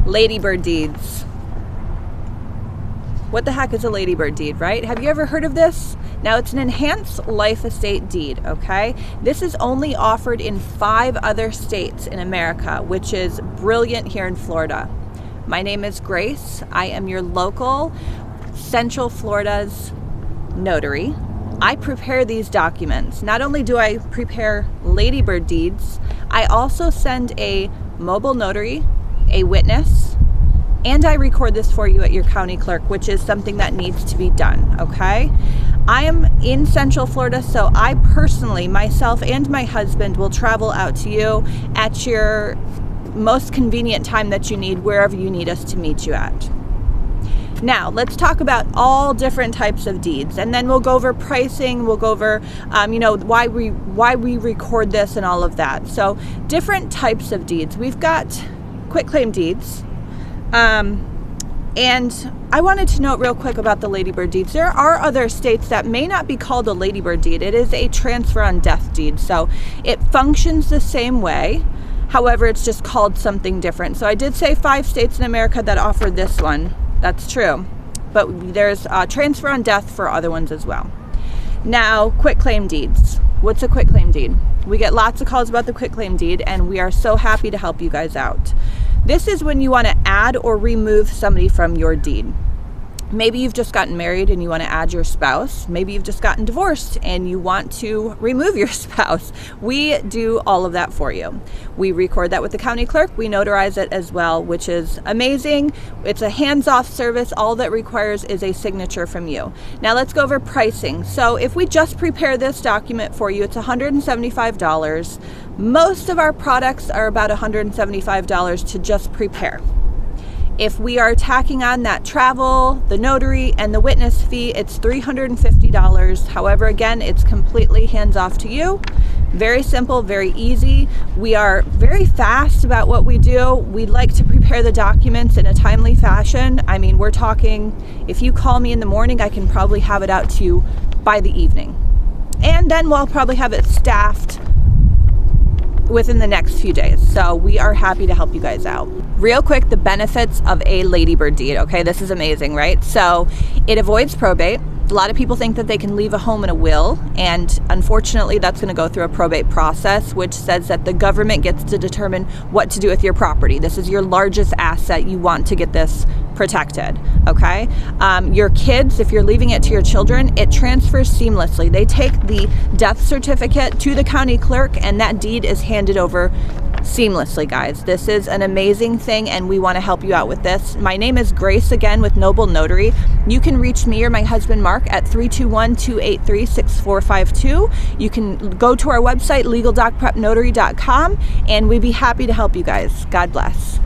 Ladybird deeds. What the heck is a Ladybird deed, right? Have you ever heard of this? Now, it's an enhanced life estate deed, okay? This is only offered in 5 other states in America, which is brilliant here in Florida. My name is Grace. I am your local Central Florida's notary. I prepare these documents. Not only do I prepare Ladybird deeds, I also send a mobile notary, a witness, and I record this for you at your county clerk, which is something that needs to be done, okay? I am in Central Florida, so I personally, myself and my husband, will travel out to you at your most convenient time that you need, wherever you need us to meet you at. Now, let's talk about all different types of deeds, and then we'll go over pricing, we'll go over, why we record this and all of that. So, different types of deeds. We've got quitclaim deeds, and I wanted to note real quick about the Ladybird deeds. There are other states that may not be called a Ladybird deed. It is a transfer on death deed, so it functions the same way. However, it's just called something different. So I did say 5 states in America that offer this one. That's true. But there's transfer on death for other ones as well. Now, quitclaim deeds. What's a quitclaim deed? We get lots of calls about the quitclaim deed, and we are so happy to help you guys out. This is when you want to add or remove somebody from your deed. Maybe you've just gotten married and you want to add your spouse. Maybe you've just gotten divorced and you want to remove your spouse. We do all of that for you. We record that with the county clerk. We notarize it as well, which is amazing. It's a hands-off service. All that requires is a signature from you. Now let's go over pricing. So if we just prepare this document for you, it's $175. Most of our products are about $175 to just prepare. If we are tacking on that travel, the notary, and the witness fee, it's $350. However, again, it's completely hands-off to you. Very simple, very easy. We are very fast about what we do. We like to prepare the documents in a timely fashion. I mean, we're talking, if you call me in the morning, I can probably have it out to you by the evening. And then we'll probably have it staffed within the next few days. So we are happy to help you guys out. Real quick, the benefits of a Ladybird deed. Okay, this is amazing, right? So it avoids probate. A lot of people think that they can leave a home in a will, and unfortunately that's going to go through a probate process, which says that the government gets to determine what to do with your property. This is your largest asset. You want to get this protected, okay? Your kids, if you're leaving it to your children, it transfers seamlessly. They take the death certificate to the county clerk, and that deed is handed over seamlessly, guys. This is an amazing thing, and we want to help you out with this. My name is Grace, again, with Noble Notary. You can reach me or my husband Mark at 321-283-6452. You can go to our website, legaldocprepnotary.com, and we'd be happy to help you guys. God bless.